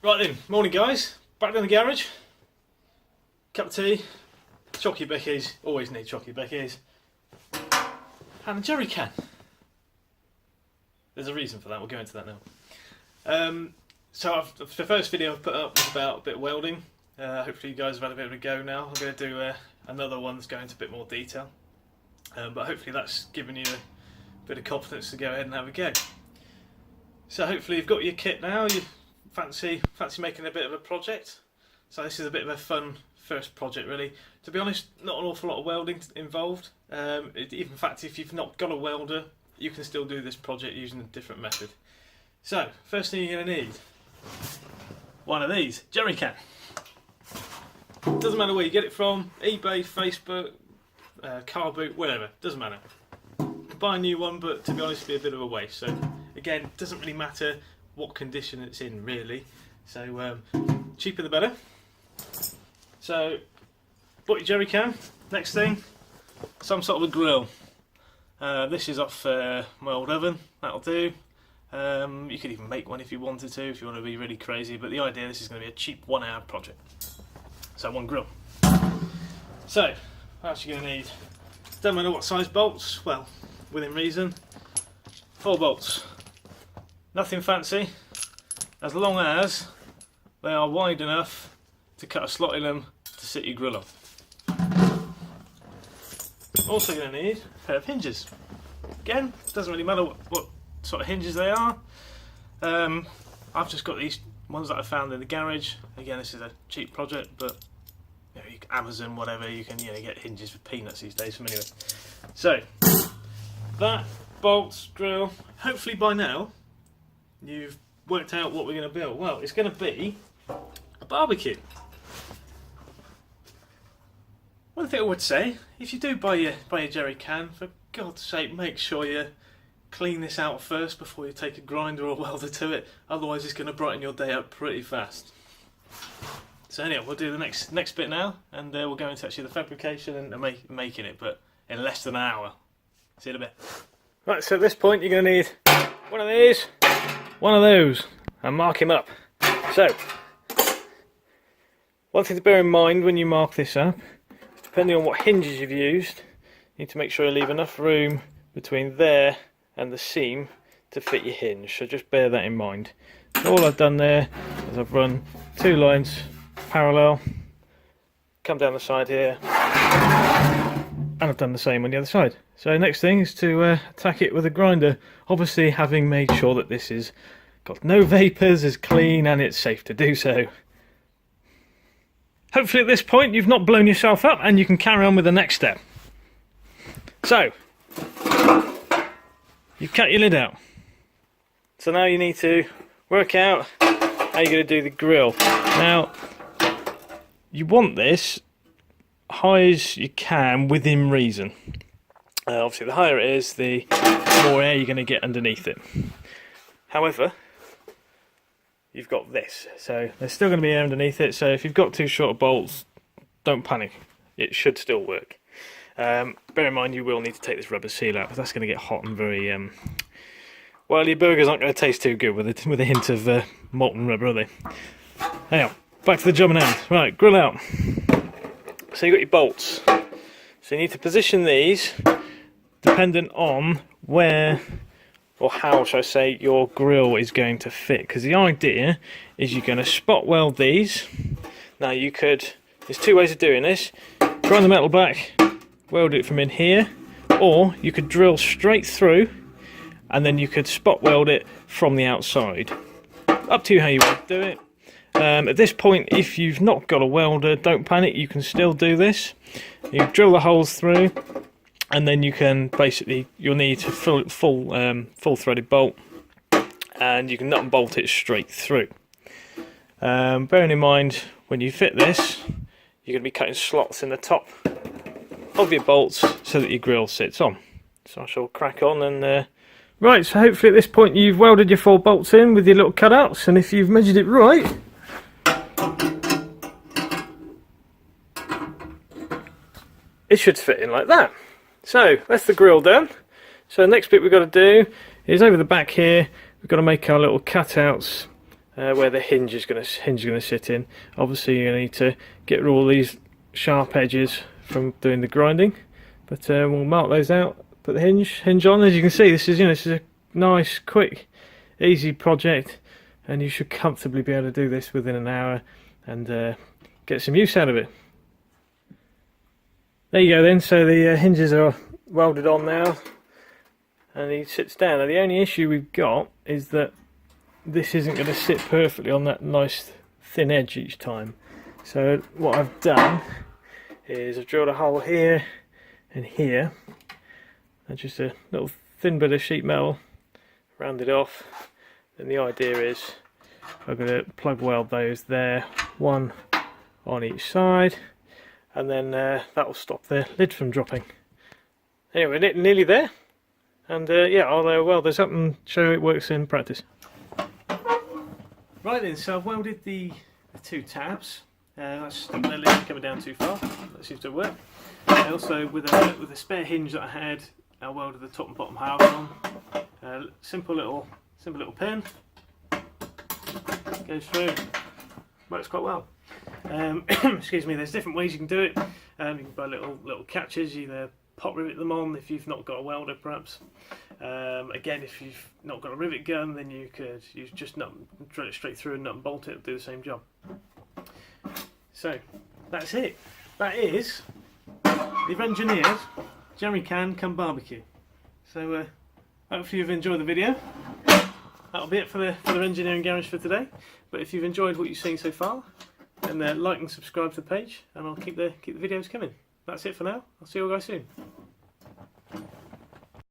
Right then, morning guys, back in the garage, cup of tea, chocky bickies, always need chocky bickies, and a jerry can. There's a reason for that, we'll go into that now. The first video I've put up was about a bit of welding. Hopefully you guys have had a bit of a go now. I'm going to do another one that's going into a bit more detail. But hopefully that's given you a bit of confidence to go ahead and have a go. So hopefully you've got your kit now, you fancy making a bit of a project. So this is a bit of a fun first project really. To be honest, not an awful lot of welding involved. In fact, if you've not got a welder, you can still do this project using a different method. So, first thing you're going to need, one of these, jerry can. Doesn't matter where you get it from, eBay, Facebook, car boot, whatever, doesn't matter. Buy a new one, but to be honest, it'd be a bit of a waste. So, again, it doesn't really matter what condition it's in, really. So, cheaper the better. So, bought your jerry can. Next thing, some sort of a grill. This is off my old oven, that'll do. You could even make one if you wanted to, if you want to be really crazy, but the idea, this is going to be a cheap 1 hour project. So one grill. So, what else are you going to need? Don't matter what size bolts, well, within reason. 4 bolts. Nothing fancy, as long as they are wide enough to cut a slot in them to sit your grill on. Also going to need a pair of hinges. Again, doesn't really matter what sort of hinges they are. I've just got these ones that I found in the garage. Again, this is a cheap project, but you know, Amazon, whatever, you can get hinges for peanuts these days from anywhere. So that, bolts, drill. Hopefully by now you've worked out what we're going to build. Well, it's going to be a barbecue. One thing I would say, if you do buy your jerry can, for God's sake, make sure you clean this out first before you take a grinder or welder to it. Otherwise, it's going to brighten your day up pretty fast. So anyway, we'll do the next bit now, and we'll go into actually the fabrication and making it, but in less than an hour. See you in a bit. Right, so at this point, you're going to need one of these, one of those, and mark him up. So, one thing to bear in mind when you mark this up, depending on what hinges you've used, you need to make sure you leave enough room between there and the seam to fit your hinge, so just bear that in mind. So all I've done there is I've run 2 lines parallel, come down the side here, and I've done the same on the other side. So next thing is to attack it with a grinder, obviously having made sure that this is got no vapours, is clean, and it's safe to do so. Hopefully at this point you've not blown yourself up and you can carry on with the next step. So, you've cut your lid out. So now you need to work out how you're going to do the grill. Now, you want this high as you can within reason. Obviously the higher it is, the more air you're going to get underneath it. However, you've got this, so there's still going to be air underneath it, so if you've got too short of bolts, don't panic, it should still work. Bear in mind you will need to take this rubber seal out, because that's going to get hot and very well, your burgers aren't going to taste too good with a hint of molten rubber, are they? Anyhow, back to the job in hand. Right, grill out. So you've got your bolts, so you need to position these dependent on where, or how should I say, your grill is going to fit, because the idea is you're going to spot weld these. Now there's 2 ways of doing this. Grind the metal back, weld it from in here, or you could drill straight through and then you could spot weld it from the outside. Up to you how you want to do it. At this point, if you've not got a welder, don't panic, you can still do this. You drill the holes through, and then you can basically, you'll need a full threaded bolt, and you can nut and bolt it straight through. Bearing in mind, when you fit this, you're going to be cutting slots in the top of your bolts so that your grill sits on. So I shall crack on and right, so hopefully at this point you've welded your 4 bolts in with your little cutouts, and if you've measured it right, it should fit in like that. So that's the grill done. So the next bit we've got to do is over the back here, we've got to make our little cutouts where the hinge is going to sit in. Obviously you need to get rid of all these sharp edges from doing the grinding, but we'll mark those out, put the hinge on. As you can see, this is a nice, quick, easy project, and you should comfortably be able to do this within an hour and get some use out of it. There you go then, so the hinges are welded on now and he sits down. Now the only issue we've got is that this isn't going to sit perfectly on that nice thin edge each time. So what I've done is I've drilled a hole here and here, and just a little thin bit of sheet metal, rounded off. And the idea is I'm going to plug weld those there, one on each side, and then that will stop the lid from dropping. Anyway, we're nearly there, and yeah, I'll weld this up and show you it works in practice. Right then, so I've welded the two tabs. That's stopped the lid coming down too far. That seems to work. Also, with a spare hinge that I had, I welded the top and bottom halves on. Simple little pin. Goes through. Works quite well. Excuse me. There's different ways you can do it. You can buy little catches. Either pot rivet them on if you've not got a welder, perhaps. Again, if you've not got a rivet gun, then you could just drill it straight through and nut and bolt it. It'll do the same job. So that's it. That is the Wrenngineering jerry can come barbecue. So hopefully you've enjoyed the video. That'll be it for the Wrenngineering garage for today. But if you've enjoyed what you've seen so far, then like and subscribe to the page, and I'll keep the videos coming. That's it for now. I'll see you all guys soon.